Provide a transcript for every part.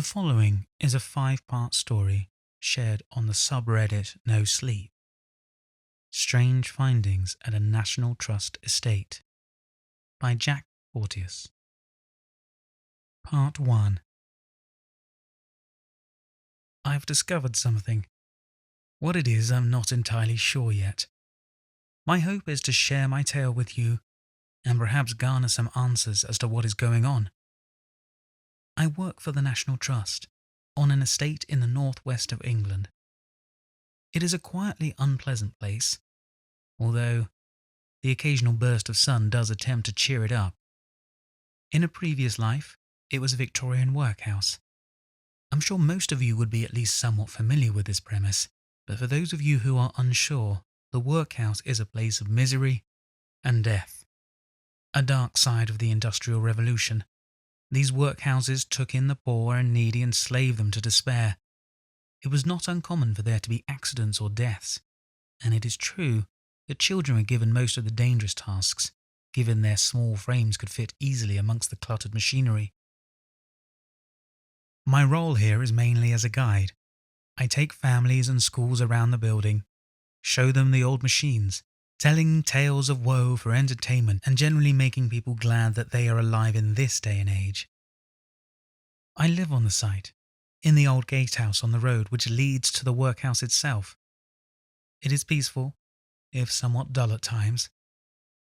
The following is a 5-part story shared on the subreddit Nosleep. Strange Findings at a National Trust Estate by Jack Porteous. Part 1. I've discovered something. What it is, I'm not entirely sure yet. My hope is to share my tale with you and perhaps garner some answers as to what is going on. I work for the National Trust on an estate in the northwest of England. It is a quietly unpleasant place, although the occasional burst of sun does attempt to cheer it up. In a previous life, it was a Victorian workhouse. I'm sure most of you would be at least somewhat familiar with this premise, but for those of you who are unsure, the workhouse is a place of misery and death. A dark side of the Industrial Revolution. These workhouses took in the poor and needy and slaved them to despair. It was not uncommon for there to be accidents or deaths, and it is true that children were given most of the dangerous tasks, given their small frames could fit easily amongst the cluttered machinery. My role here is mainly as a guide. I take families and schools around the building, show them the old machines, telling tales of woe for entertainment and generally making people glad that they are alive in this day and age. I live on the site, in the old gatehouse on the road which leads to the workhouse itself. It is peaceful, if somewhat dull at times,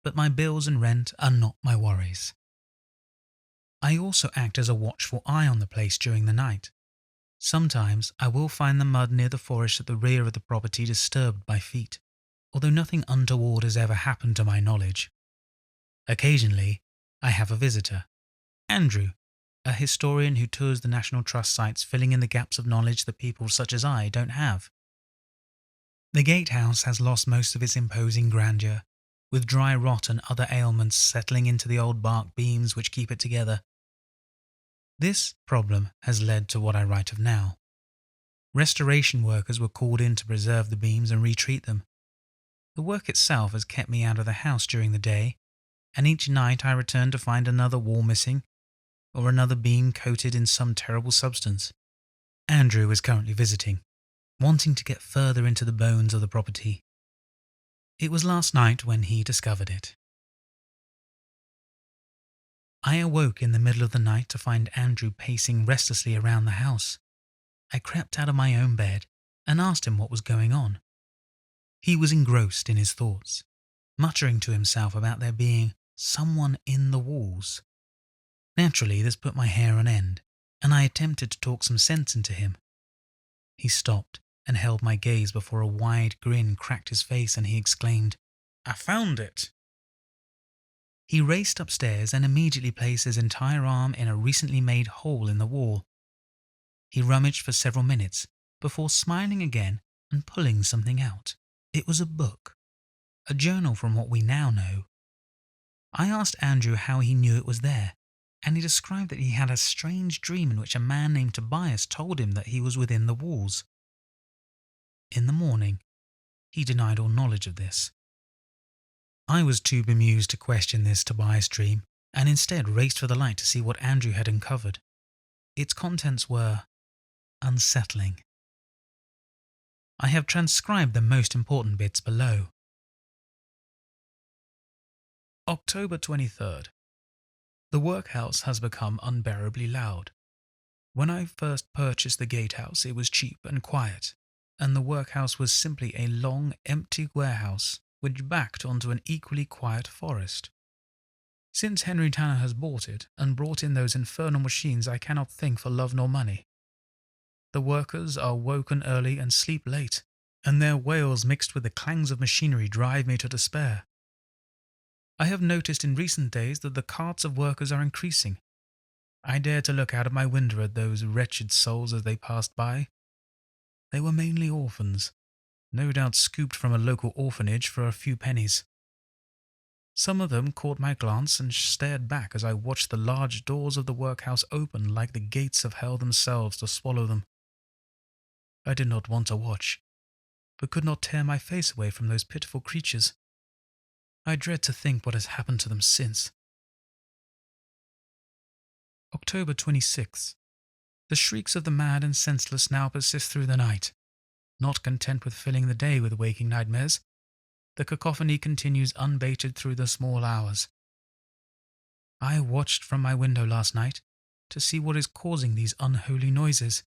but my bills and rent are not my worries. I also act as a watchful eye on the place during the night. Sometimes I will find the mud near the forest at the rear of the property disturbed by feet, although nothing untoward has ever happened to my knowledge. Occasionally, I have a visitor, Andrew, a historian who tours the National Trust sites, filling in the gaps of knowledge that people such as I don't have. The gatehouse has lost most of its imposing grandeur, with dry rot and other ailments settling into the old bark beams which keep it together. This problem has led to what I write of now. Restoration workers were called in to preserve the beams and retreat them. The work itself has kept me out of the house during the day, and each night I return to find another wall missing, or another beam coated in some terrible substance. Andrew is currently visiting, wanting to get further into the bones of the property. It was last night when he discovered it. I awoke in the middle of the night to find Andrew pacing restlessly around the house. I crept out of my own bed and asked him what was going on. He was engrossed in his thoughts, muttering to himself about there being someone in the walls. Naturally, this put my hair on end, and I attempted to talk some sense into him. He stopped and held my gaze before a wide grin cracked his face, and he exclaimed, "I found it!" He raced upstairs and immediately placed his entire arm in a recently made hole in the wall. He rummaged for several minutes before smiling again and pulling something out. It was a book, a journal from what we now know. I asked Andrew how he knew it was there, and he described that he had a strange dream in which a man named Tobias told him that he was within the walls. In the morning, he denied all knowledge of this. I was too bemused to question this Tobias dream, and instead raced for the light to see what Andrew had uncovered. Its contents were unsettling. I have transcribed the most important bits below. October 23rd. The workhouse has become unbearably loud. When I first purchased the gatehouse, it was cheap and quiet, and the workhouse was simply a long, empty warehouse which backed onto an equally quiet forest. Since Henry Tanner has bought it and brought in those infernal machines, I cannot think for love nor money. The workers are woken early and sleep late, and their wails mixed with the clangs of machinery drive me to despair. I have noticed in recent days that the carts of workers are increasing. I dared to look out of my window at those wretched souls as they passed by. They were mainly orphans, no doubt scooped from a local orphanage for a few pennies. Some of them caught my glance and stared back as I watched the large doors of the workhouse open like the gates of hell themselves to swallow them. I did not want to watch, but could not tear my face away from those pitiful creatures. I dread to think what has happened to them since. October 26th. The shrieks of the mad and senseless now persist through the night. Not content with filling the day with waking nightmares, the cacophony continues unabated through the small hours. I watched from my window last night to see what is causing these unholy noises.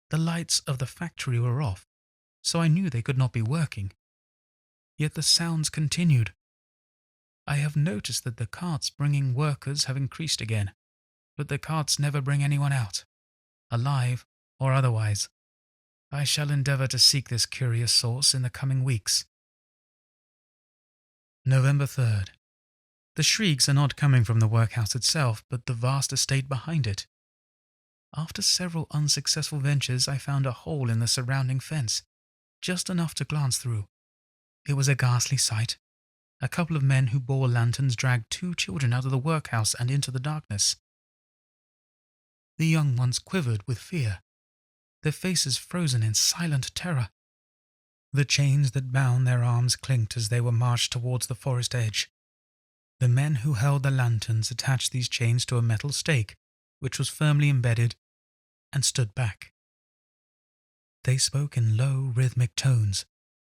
The lights of the factory were off, so I knew they could not be working. Yet the sounds continued. I have noticed that the carts bringing workers have increased again, but the carts never bring anyone out, alive or otherwise. I shall endeavour to seek this curious source in the coming weeks. November 3rd. The shrieks are not coming from the workhouse itself, but the vast estate behind it. After several unsuccessful ventures, I found a hole in the surrounding fence, just enough to glance through. It was a ghastly sight. A couple of men who bore lanterns dragged 2 children out of the workhouse and into the darkness. The young ones quivered with fear, their faces frozen in silent terror. The chains that bound their arms clinked as they were marched towards the forest edge. The men who held the lanterns attached these chains to a metal stake, which was firmly embedded, and stood back. They spoke in low, rhythmic tones,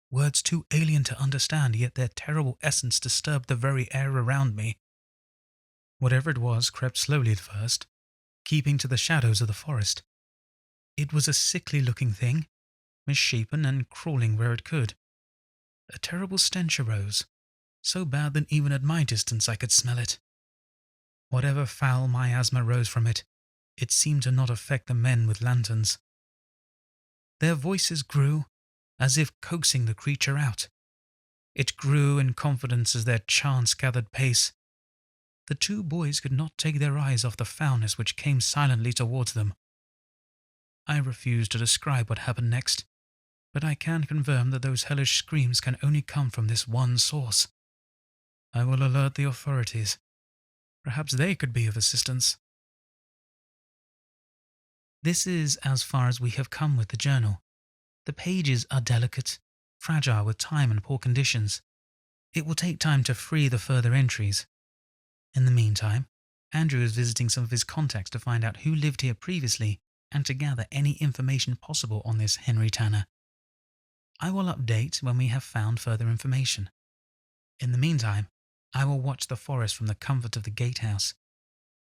words too alien to understand, yet their terrible essence disturbed the very air around me. Whatever it was crept slowly at first, keeping to the shadows of the forest. It was a sickly-looking thing, misshapen and crawling where it could. A terrible stench arose, so bad that even at my distance I could smell it. Whatever foul miasma rose from it, it seemed to not affect the men with lanterns. Their voices grew, as if coaxing the creature out. It grew in confidence as their chants gathered pace. The 2 boys could not take their eyes off the foulness which came silently towards them. I refuse to describe what happened next, but I can confirm that those hellish screams can only come from this one source. I will alert the authorities. Perhaps they could be of assistance. This is as far as we have come with the journal. The pages are delicate, fragile with time and poor conditions. It will take time to free the further entries. In the meantime, Andrew is visiting some of his contacts to find out who lived here previously and to gather any information possible on this Henry Tanner. I will update when we have found further information. In the meantime, I will watch the forest from the comfort of the gatehouse.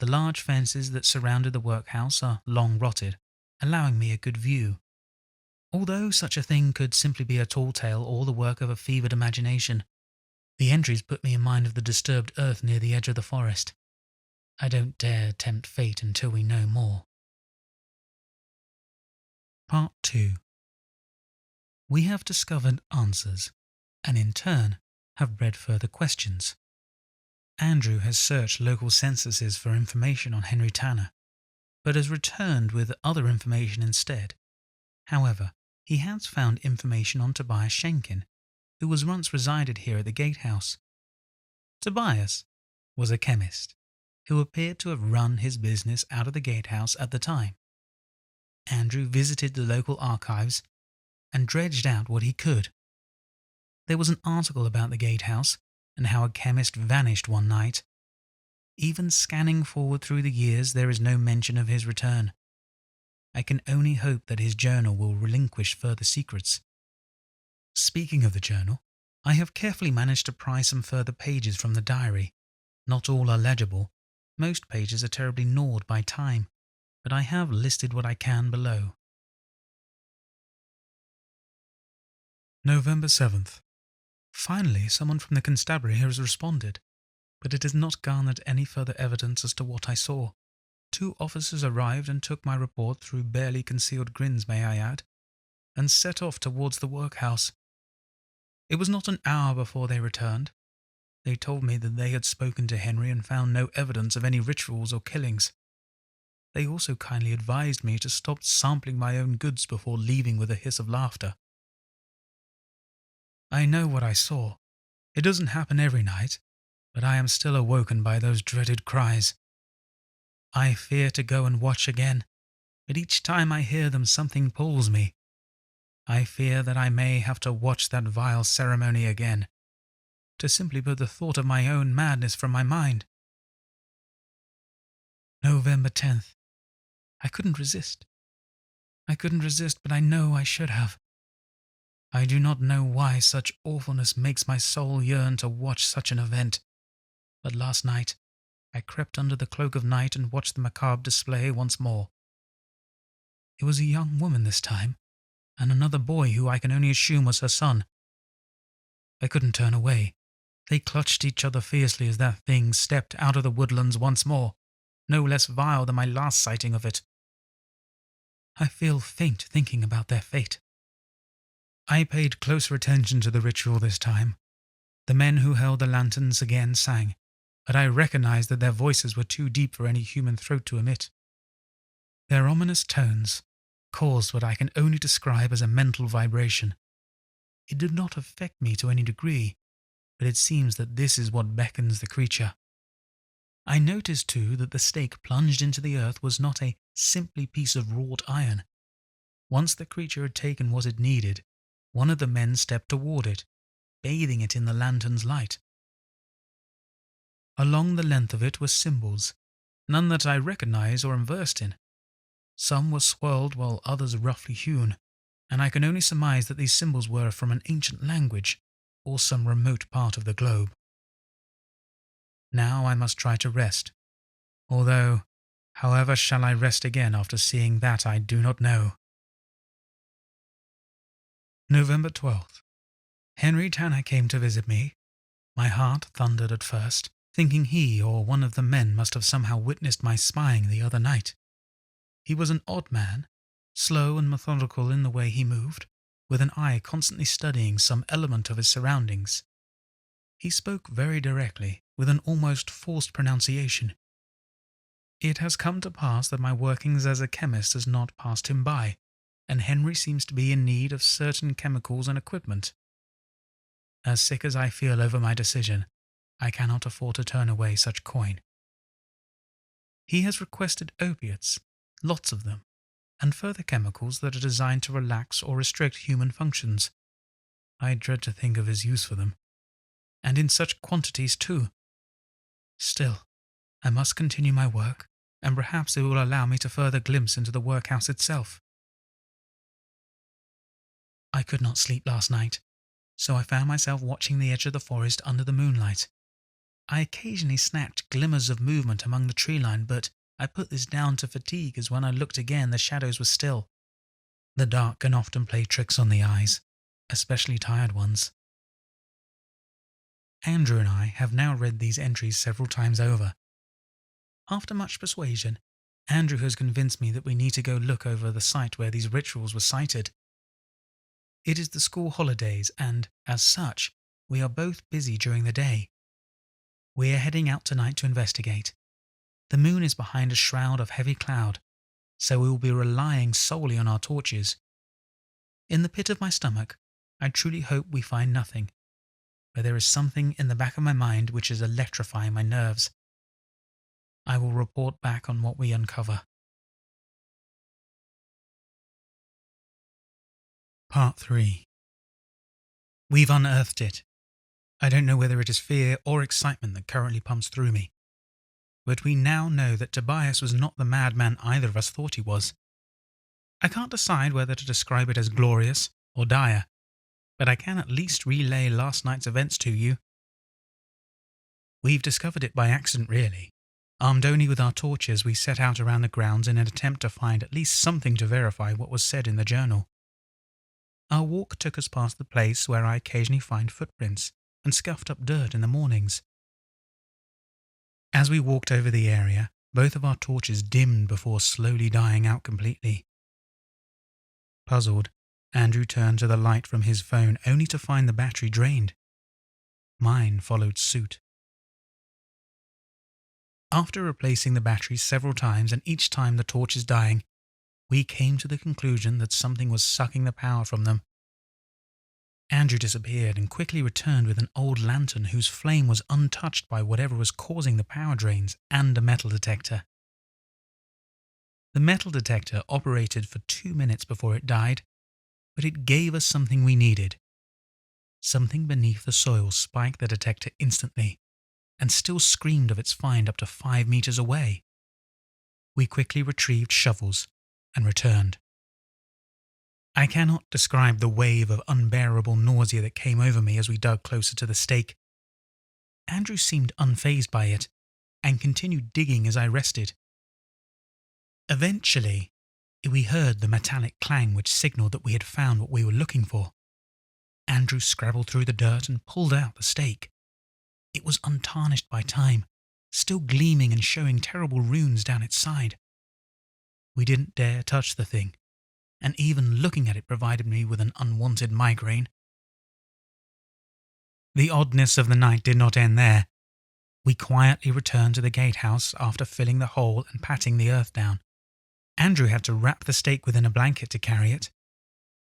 The large fences that surrounded the workhouse are long rotted, allowing me a good view. Although such a thing could simply be a tall tale or the work of a fevered imagination, the entries put me in mind of the disturbed earth near the edge of the forest. I don't dare tempt fate until we know more. Part 2. We have discovered answers, and in turn have bred further questions. Andrew has searched local censuses for information on Henry Tanner, but has returned with other information instead. However, he has found information on Tobias Schenken, who was once resided here at the gatehouse. Tobias was a chemist, who appeared to have run his business out of the gatehouse at the time. Andrew visited the local archives and dredged out what he could. There was an article about the gatehouse and how a chemist vanished one night. Even scanning forward through the years, there is no mention of his return. I can only hope that his journal will relinquish further secrets. Speaking of the journal, I have carefully managed to pry some further pages from the diary. Not all are legible. Most pages are terribly gnawed by time, but I have listed what I can below. November 7th. Finally, someone from the constabulary has responded, but it has not garnered any further evidence as to what I saw. 2 officers arrived and took my report through barely concealed grins, may I add, and set off towards the workhouse. It was not an hour before they returned. They told me that they had spoken to Henry and found no evidence of any rituals or killings. They also kindly advised me to stop sampling my own goods before leaving with a hiss of laughter. I know what I saw. It doesn't happen every night, but I am still awoken by those dreaded cries. I fear to go and watch again, but each time I hear them something pulls me. I fear that I may have to watch that vile ceremony again, to simply put the thought of my own madness from my mind. November 10th. I couldn't resist. I couldn't resist, but I know I should have. I do not know why such awfulness makes my soul yearn to watch such an event, but last night I crept under the cloak of night and watched the macabre display once more. It was a young woman this time, and another boy who I can only assume was her son. I couldn't turn away. They clutched each other fiercely as that thing stepped out of the woodlands once more, no less vile than my last sighting of it. I feel faint thinking about their fate. I paid closer attention to the ritual this time. The men who held the lanterns again sang, but I recognized that their voices were too deep for any human throat to emit. Their ominous tones caused what I can only describe as a mental vibration. It did not affect me to any degree, but it seems that this is what beckons the creature. I noticed too that the stake plunged into the earth was not a simply piece of wrought iron. Once the creature had taken what it needed, one of the men stepped toward it, bathing it in the lantern's light. Along the length of it were symbols, none that I recognized or am versed in. Some were swirled while others roughly hewn, and I can only surmise that these symbols were from an ancient language or some remote part of the globe. Now I must try to rest, although, however shall I rest again after seeing that I do not know. November 12th. Henry Tanner came to visit me. My heart thundered at first, thinking he or one of the men must have somehow witnessed my spying the other night. He was an odd man, slow and methodical in the way he moved, with an eye constantly studying some element of his surroundings. He spoke very directly, with an almost forced pronunciation. It has come to pass that my workings as a chemist has not passed him by, and Henry seems to be in need of certain chemicals and equipment. As sick as I feel over my decision, I cannot afford to turn away such coin. He has requested opiates, lots of them, and further chemicals that are designed to relax or restrict human functions. I dread to think of his use for them, and in such quantities too. Still, I must continue my work, and perhaps it will allow me to further glimpse into the workhouse itself. I could not sleep last night, so I found myself watching the edge of the forest under the moonlight. I occasionally snatched glimmers of movement among the tree line, but I put this down to fatigue, as when I looked again the shadows were still. The dark can often play tricks on the eyes, especially tired ones. Andrew and I have now read these entries several times over. After much persuasion, Andrew has convinced me that we need to go look over the site where these rituals were cited. It is the school holidays, and, as such, we are both busy during the day. We are heading out tonight to investigate. The moon is behind a shroud of heavy cloud, so we will be relying solely on our torches. In the pit of my stomach, I truly hope we find nothing, but there is something in the back of my mind which is electrifying my nerves. I will report back on what we uncover. Part 3. We've unearthed it. I don't know whether it is fear or excitement that currently pumps through me. But we now know that Tobias was not the madman either of us thought he was. I can't decide whether to describe it as glorious or dire, but I can at least relay last night's events to you. We've discovered it by accident, really. Armed only with our torches, we set out around the grounds in an attempt to find at least something to verify what was said in the journal. Our walk took us past the place where I occasionally find footprints and scuffed up dirt in the mornings. As we walked over the area, both of our torches dimmed before slowly dying out completely. Puzzled, Andrew turned to the light from his phone only to find the battery drained. Mine followed suit. After replacing the batteries several times and each time the torches dying, we came to the conclusion that something was sucking the power from them. Andrew disappeared and quickly returned with an old lantern whose flame was untouched by whatever was causing the power drains, and a metal detector. The metal detector operated for 2 minutes before it died, but it gave us something we needed. Something beneath the soil spiked the detector instantly, and still screamed of its find up to 5 meters away. We quickly retrieved shovels and returned. I cannot describe the wave of unbearable nausea that came over me as we dug closer to the stake. Andrew seemed unfazed by it and continued digging as I rested. Eventually, we heard the metallic clang which signaled that we had found what we were looking for. Andrew scrabbled through the dirt and pulled out the stake. It was untarnished by time, still gleaming and showing terrible runes down its side. We didn't dare touch the thing, and even looking at it provided me with an unwanted migraine. The oddness of the night did not end there. We quietly returned to the gatehouse after filling the hole and patting the earth down. Andrew had to wrap the stake within a blanket to carry it.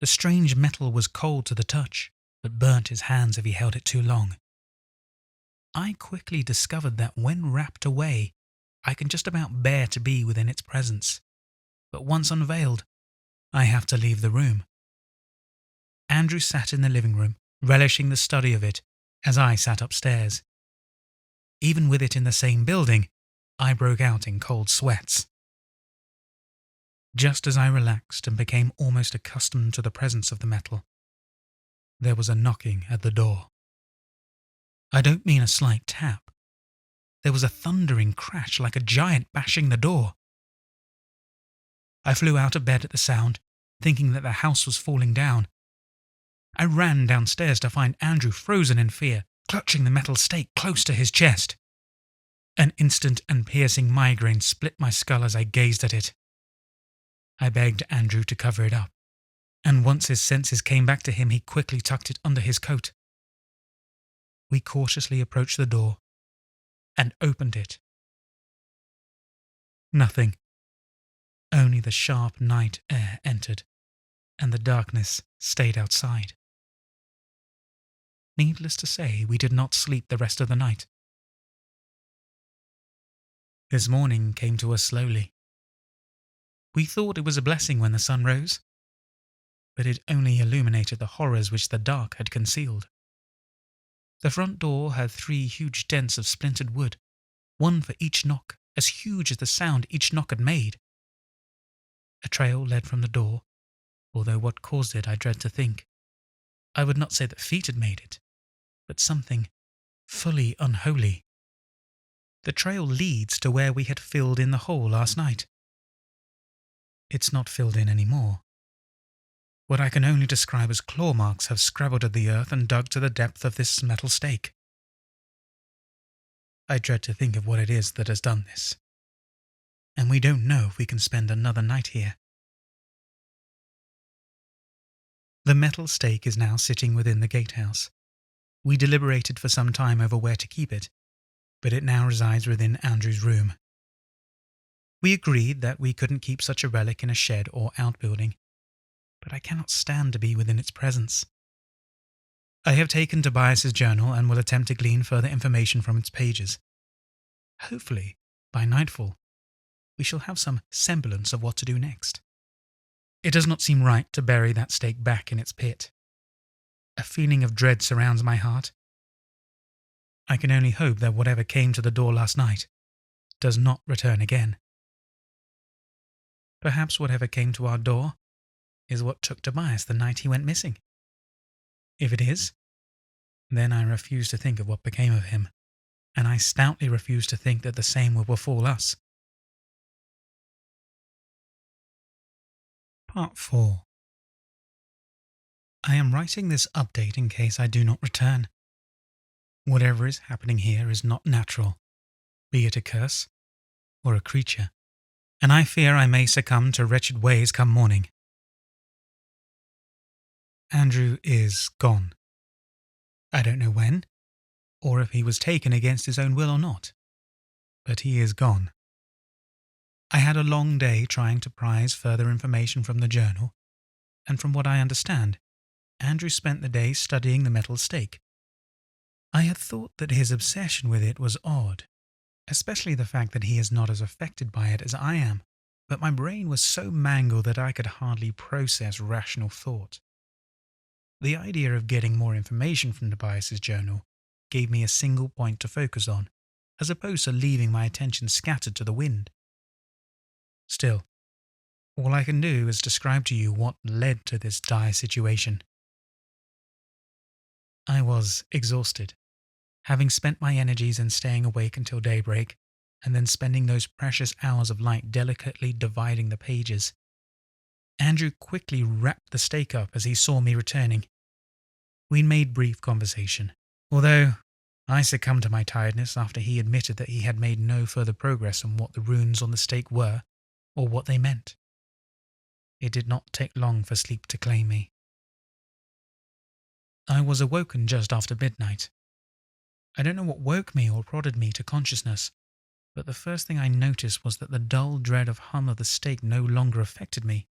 The strange metal was cold to the touch, but burnt his hands if he held it too long. I quickly discovered that when wrapped away, I can just about bear to be within its presence. But once unveiled, I have to leave the room. Andrew sat in the living room, relishing the study of it, as I sat upstairs. Even with it in the same building, I broke out in cold sweats. Just as I relaxed and became almost accustomed to the presence of the metal, there was a knocking at the door. I don't mean a slight tap. There was a thundering crash like a giant bashing the door. I flew out of bed at the sound, thinking that the house was falling down. I ran downstairs to find Andrew frozen in fear, clutching the metal stake close to his chest. An instant and piercing migraine split my skull as I gazed at it. I begged Andrew to cover it up, and once his senses came back to him, he quickly tucked it under his coat. We cautiously approached the door and opened it. Nothing. Only the sharp night air entered, and the darkness stayed outside. Needless to say, we did not sleep the rest of the night. This morning came to us slowly. We thought it was a blessing when the sun rose, but it only illuminated the horrors which the dark had concealed. The front door had 3 huge dents of splintered wood, one for each knock, as huge as the sound each knock had made. A trail led from the door, although what caused it I dread to think. I would not say that feet had made it, but something fully unholy. The trail leads to where we had filled in the hole last night. It's not filled in any more. What I can only describe as claw marks have scrabbled at the earth and dug to the depth of this metal stake. I dread to think of what it is that has done this, and we don't know if we can spend another night here. The metal stake is now sitting within the gatehouse. We deliberated for some time over where to keep it, but it now resides within Andrew's room. We agreed that we couldn't keep such a relic in a shed or outbuilding, but I cannot stand to be within its presence. I have taken Tobias's journal and will attempt to glean further information from its pages. Hopefully, by nightfall, we shall have some semblance of what to do next. It does not seem right to bury that stake back in its pit. A feeling of dread surrounds my heart. I can only hope that whatever came to the door last night does not return again. Perhaps whatever came to our door is what took Tobias the night he went missing. If it is, then I refuse to think of what became of him, and I stoutly refuse to think that the same will befall us. Part 4. I am writing this update in case I do not return. Whatever is happening here is not natural, be it a curse or a creature, and I fear I may succumb to wretched ways come morning. Andrew is gone. I don't know when, or if he was taken against his own will or not, but he is gone. I had a long day trying to prize further information from the journal, and from what I understand, Andrew spent the day studying the metal stake. I had thought that his obsession with it was odd, especially the fact that he is not as affected by it as I am, but my brain was so mangled that I could hardly process rational thought. The idea of getting more information from Tobias's journal gave me a single point to focus on, as opposed to leaving my attention scattered to the wind. Still, all I can do is describe to you what led to this dire situation. I was exhausted, having spent my energies in staying awake until daybreak, and then spending those precious hours of light delicately dividing the pages. Andrew quickly wrapped the stake up as he saw me returning. We made brief conversation, although I succumbed to my tiredness after he admitted that he had made no further progress on what the runes on the stake were or what they meant. It did not take long for sleep to claim me. I was awoken just after midnight. I don't know what woke me or prodded me to consciousness, but the first thing I noticed was that the dull dread of hum of the stake no longer affected me.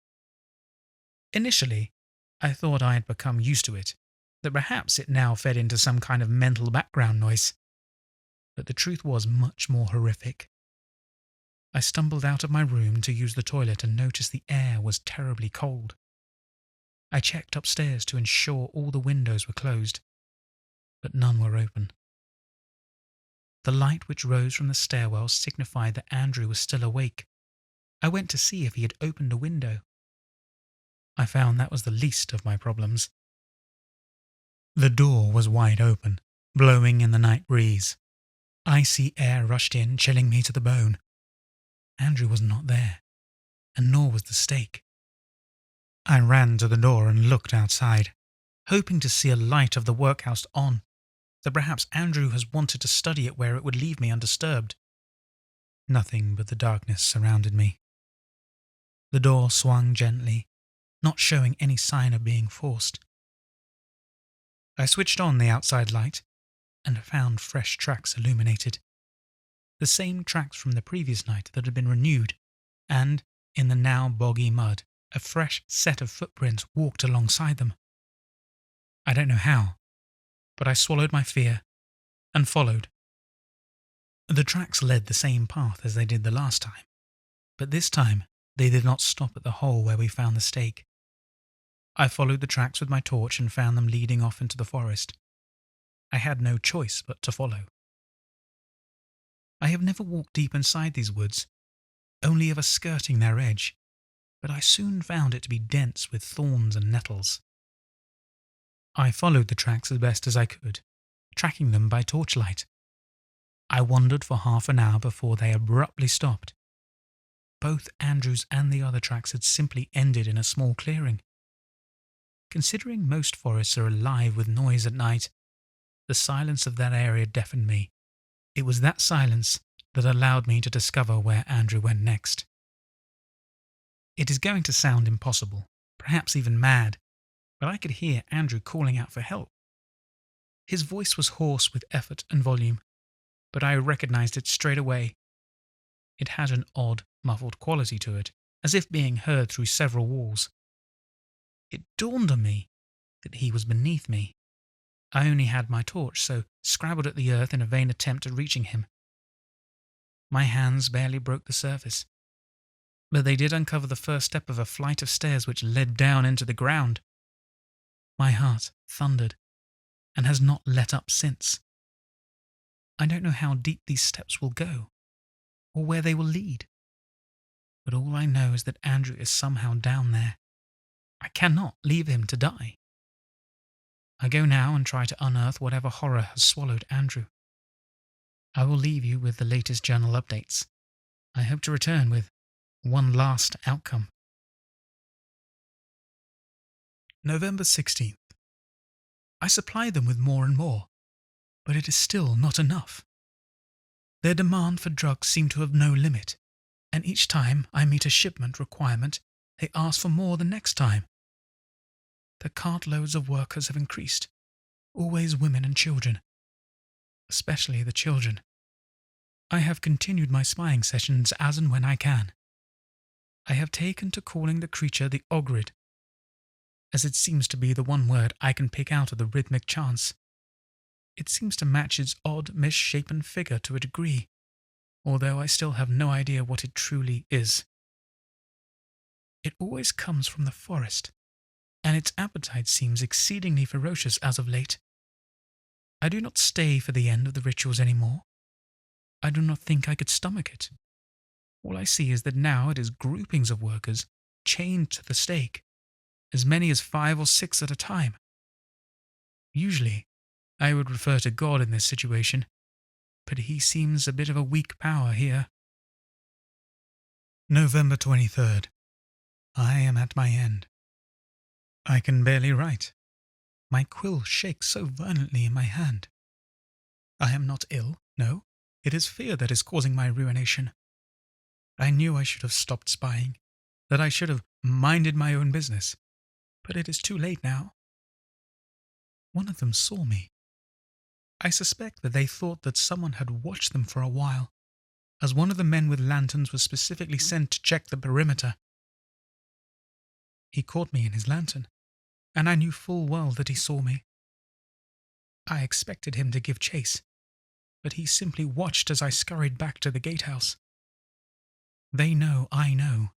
Initially, I thought I had become used to it, that perhaps it now fed into some kind of mental background noise. But the truth was much more horrific. I stumbled out of my room to use the toilet and noticed the air was terribly cold. I checked upstairs to ensure all the windows were closed, but none were open. The light which rose from the stairwell signified that Andrew was still awake. I went to see if he had opened a window. I found that was the least of my problems. The door was wide open, blowing in the night breeze. Icy air rushed in, chilling me to the bone. Andrew was not there, and nor was the stake. I ran to the door and looked outside, hoping to see a light of the workhouse on, that perhaps Andrew has wanted to study it where it would leave me undisturbed. Nothing but the darkness surrounded me. The door swung gently, not showing any sign of being forced. I switched on the outside light and found fresh tracks illuminated. The same tracks from the previous night that had been renewed, and, in the now boggy mud, a fresh set of footprints walked alongside them. I don't know how, but I swallowed my fear and followed. The tracks led the same path as they did the last time, but this time they did not stop at the hole where we found the stake. I followed the tracks with my torch and found them leading off into the forest. I had no choice but to follow. I have never walked deep inside these woods, only ever skirting their edge, but I soon found it to be dense with thorns and nettles. I followed the tracks as best as I could, tracking them by torchlight. I wandered for half an hour before they abruptly stopped. Both Andrew's and the other tracks had simply ended in a small clearing. Considering most forests are alive with noise at night, the silence of that area deafened me. It was that silence that allowed me to discover where Andrew went next. It is going to sound impossible, perhaps even mad, but I could hear Andrew calling out for help. His voice was hoarse with effort and volume, but I recognized it straight away. It had an odd, muffled quality to it, as if being heard through several walls. It dawned on me that he was beneath me. I only had my torch, so scrabbled at the earth in a vain attempt at reaching him. My hands barely broke the surface, but they did uncover the first step of a flight of stairs which led down into the ground. My heart thundered, and has not let up since. I don't know how deep these steps will go, or where they will lead, but all I know is that Andrew is somehow down there. I cannot leave him to die. I go now and try to unearth whatever horror has swallowed Andrew. I will leave you with the latest journal updates. I hope to return with one last outcome. November 16th. I supply them with more and more, but it is still not enough. Their demand for drugs seem to have no limit, and each time I meet a shipment requirement, they ask for more the next time. The cartloads of workers have increased, always women and children, especially the children. I have continued my spying sessions as and when I can. I have taken to calling the creature the Ogrid, as it seems to be the one word I can pick out of the rhythmic chants. It seems to match its odd, misshapen figure to a degree, although I still have no idea what it truly is. It always comes from the forest, and its appetite seems exceedingly ferocious as of late. I do not stay for the end of the rituals any more. I do not think I could stomach it. All I see is that now it is groupings of workers chained to the stake, as many as 5 or 6 at a time. Usually, I would refer to God in this situation, but he seems a bit of a weak power here. November 23rd. I am at my end. I can barely write. My quill shakes so violently in my hand. I am not ill, no. It is fear that is causing my ruination. I knew I should have stopped spying, that I should have minded my own business, but it is too late now. One of them saw me. I suspect that they thought that someone had watched them for a while, as one of the men with lanterns was specifically sent to check the perimeter. He caught me in his lantern, and I knew full well that he saw me. I expected him to give chase, but he simply watched as I scurried back to the gatehouse. They know I know.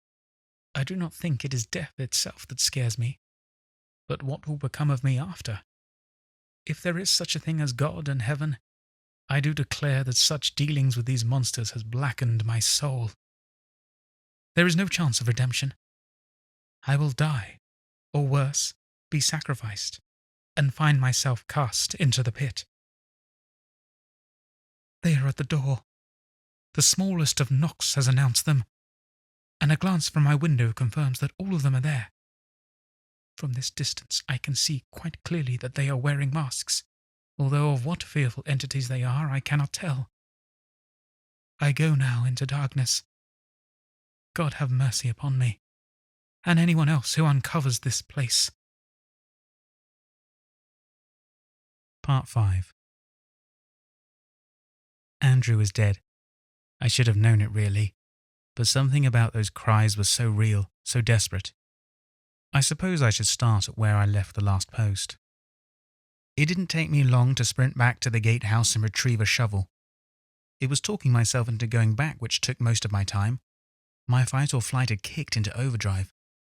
I do not think it is death itself that scares me, but what will become of me after. If there is such a thing as God and heaven, I do declare that such dealings with these monsters has blackened my soul. There is no chance of redemption. I will die, or worse, be sacrificed, and find myself cast into the pit. They are at the door. The smallest of knocks has announced them, and a glance from my window confirms that all of them are there. From this distance I can see quite clearly that they are wearing masks, although of what fearful entities they are I cannot tell. I go now into darkness. God have mercy upon me, and anyone else who uncovers this place. Part 5. Andrew is dead. I should have known it really, but something about those cries was so real, so desperate. I suppose I should start at where I left the last post. It didn't take me long to sprint back to the gatehouse and retrieve a shovel. It was talking myself into going back which took most of my time. My fight or flight had kicked into overdrive,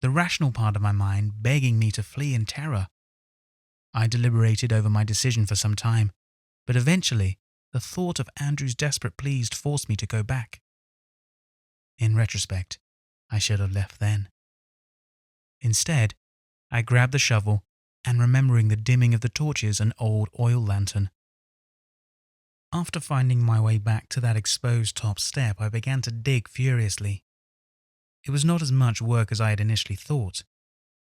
the rational part of my mind begging me to flee in terror. I deliberated over my decision for some time, but eventually the thought of Andrew's desperate pleas forced me to go back. In retrospect, I should have left then. Instead, I grabbed the shovel and, remembering the dimming of the torches, an old oil lantern. After finding my way back to that exposed top step, I began to dig furiously. It was not as much work as I had initially thought.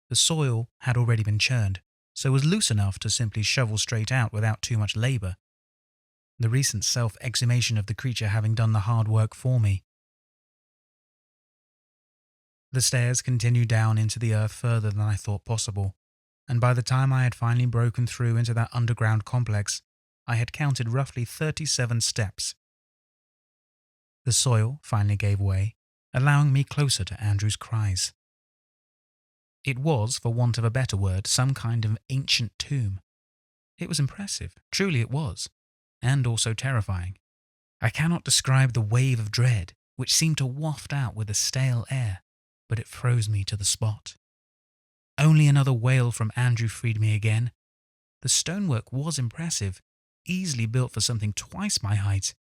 The soil had already been churned, so it was loose enough to simply shovel straight out without too much labour, the recent self-exhumation of the creature having done the hard work for me. The stairs continued down into the earth further than I thought possible, and by the time I had finally broken through into that underground complex, I had counted roughly 37 steps. The soil finally gave way, allowing me closer to Andrew's cries. It was, for want of a better word, some kind of ancient tomb. It was impressive, truly it was, and also terrifying. I cannot describe the wave of dread which seemed to waft out with the stale air, but it froze me to the spot. Only another wail from Andrew freed me again. The stonework was impressive, easily built for something twice my height.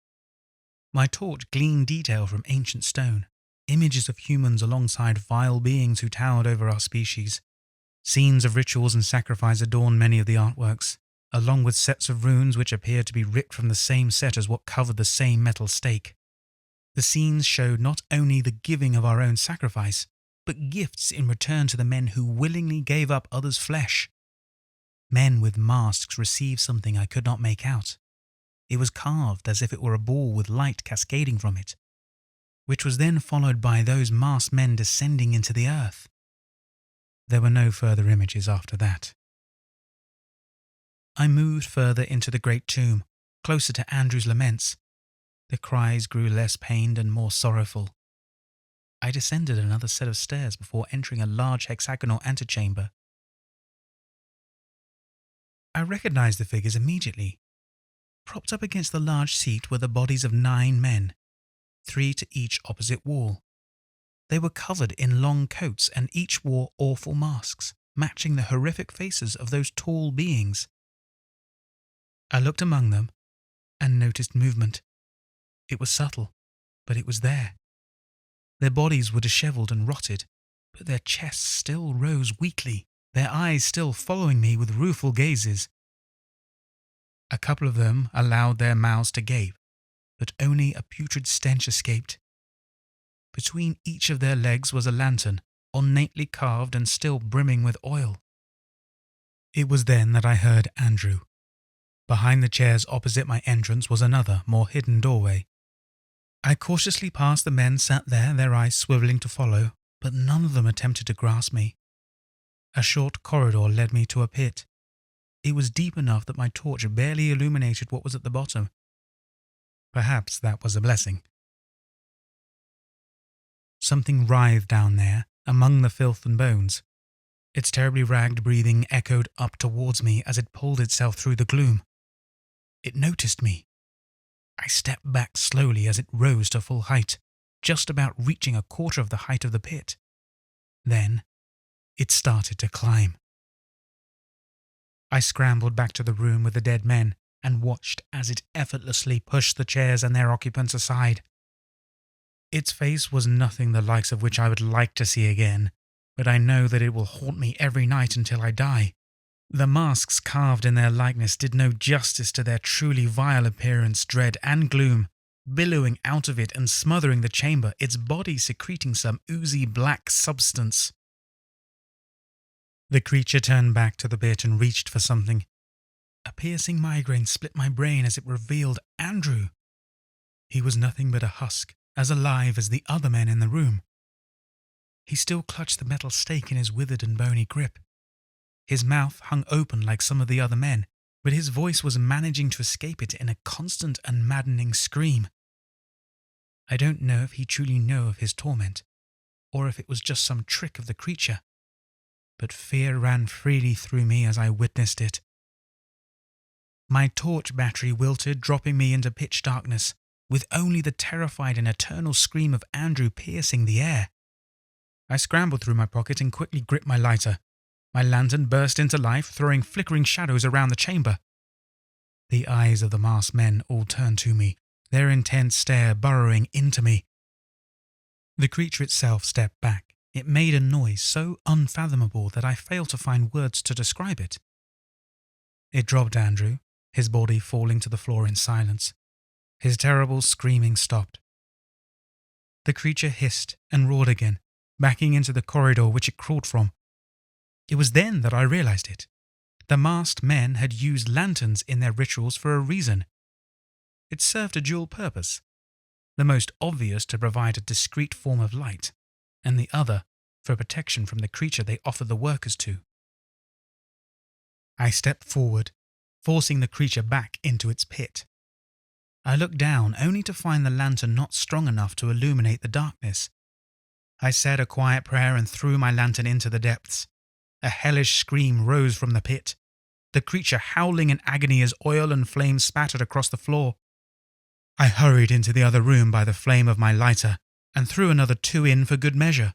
My torch gleaned detail from ancient stone, images of humans alongside vile beings who towered over our species. Scenes of rituals and sacrifice adorned many of the artworks, along with sets of runes which appeared to be ripped from the same set as what covered the same metal stake. The scenes showed not only the giving of our own sacrifice, but gifts in return to the men who willingly gave up others' flesh. Men with masks received something I could not make out. It was carved as if it were a ball with light cascading from it, which was then followed by those masked men descending into the earth. There were no further images after that. I moved further into the great tomb, closer to Andrew's laments. The cries grew less pained and more sorrowful. I descended another set of stairs before entering a large hexagonal antechamber. I recognized the figures immediately. Propped up against the large seat were the bodies of 9 men, 3 to each opposite wall. They were covered in long coats and each wore awful masks, matching the horrific faces of those tall beings. I looked among them and noticed movement. It was subtle, but it was there. Their bodies were disheveled and rotted, but their chests still rose weakly, their eyes still following me with rueful gazes. A couple of them allowed their mouths to gape, but only a putrid stench escaped. Between each of their legs was a lantern, ornately carved and still brimming with oil. It was then that I heard Andrew. Behind the chairs opposite my entrance was another, more hidden doorway. I cautiously passed the men sat there, their eyes swivelling to follow, but none of them attempted to grasp me. A short corridor led me to a pit. It was deep enough that my torch barely illuminated what was at the bottom. Perhaps that was a blessing. Something writhed down there, among the filth and bones. Its terribly ragged breathing echoed up towards me as it pulled itself through the gloom. It noticed me. I stepped back slowly as it rose to full height, just about reaching a quarter of the height of the pit. Then, it started to climb. I scrambled back to the room with the dead men and watched as it effortlessly pushed the chairs and their occupants aside. Its face was nothing the likes of which I would like to see again, but I know that it will haunt me every night until I die. The masks carved in their likeness did no justice to their truly vile appearance, dread and gloom, billowing out of it and smothering the chamber, its body secreting some oozy black substance. The creature turned back to the pit and reached for something. A piercing migraine split my brain as it revealed Andrew. He was nothing but a husk, as alive as the other men in the room. He still clutched the metal stake in his withered and bony grip. His mouth hung open like some of the other men, but his voice was managing to escape it in a constant and maddening scream. I don't know if he truly knew of his torment, or if it was just some trick of the creature, but fear ran freely through me as I witnessed it. My torch battery wilted, dropping me into pitch darkness, with only the terrified and eternal scream of Andrew piercing the air. I scrambled through my pocket and quickly gripped my lighter. My lantern burst into life, throwing flickering shadows around the chamber. The eyes of the masked men all turned to me, their intense stare burrowing into me. The creature itself stepped back. It made a noise so unfathomable that I failed to find words to describe it. It dropped Andrew, his body falling to the floor in silence. His terrible screaming stopped. The creature hissed and roared again, backing into the corridor which it crawled from. It was then that I realized it. The masked men had used lanterns in their rituals for a reason. It served a dual purpose. The most obvious to provide a discreet form of light, and the other for protection from the creature they offered the workers to. I stepped forward, forcing the creature back into its pit. I looked down only to find the lantern not strong enough to illuminate the darkness. I said a quiet prayer and threw my lantern into the depths. A hellish scream rose from the pit, the creature howling in agony as oil and flame spattered across the floor. I hurried into the other room by the flame of my lighter and threw another 2 in for good measure.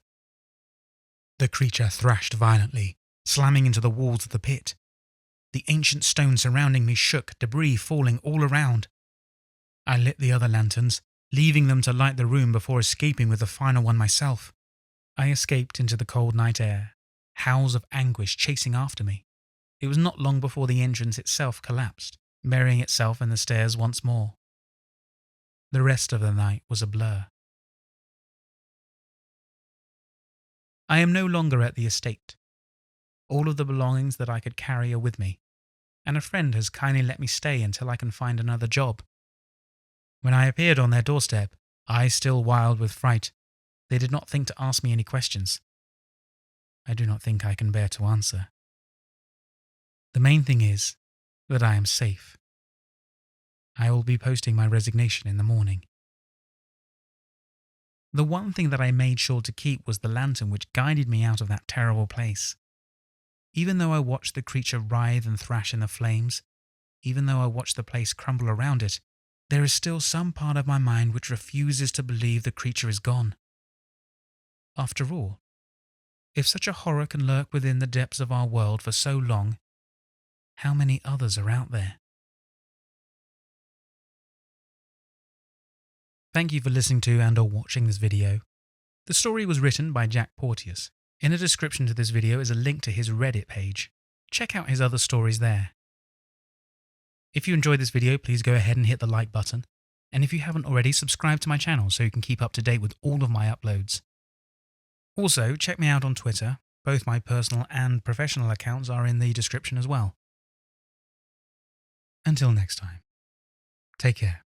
The creature thrashed violently, slamming into the walls of the pit. The ancient stone surrounding me shook, debris falling all around. I lit the other lanterns, leaving them to light the room before escaping with the final one myself. I escaped into the cold night air, howls of anguish chasing after me. It was not long before the entrance itself collapsed, burying itself in the stairs once more. The rest of the night was a blur. I am no longer at the estate. All of the belongings that I could carry are with me, and a friend has kindly let me stay until I can find another job. When I appeared on their doorstep, eyes still wild with fright, they did not think to ask me any questions. I do not think I can bear to answer. The main thing is that I am safe. I will be posting my resignation in the morning. The one thing that I made sure to keep was the lantern which guided me out of that terrible place. Even though I watched the creature writhe and thrash in the flames, even though I watched the place crumble around it, there is still some part of my mind which refuses to believe the creature is gone. After all, if such a horror can lurk within the depths of our world for so long, how many others are out there? Thank you for listening to and or watching this video. The story was written by Jack Porteous. In the description to this video is a link to his Reddit page. Check out his other stories there. If you enjoyed this video, please go ahead and hit the like button. And if you haven't already, subscribe to my channel so you can keep up to date with all of my uploads. Also, check me out on Twitter. Both my personal and professional accounts are in the description as well. Until next time, take care.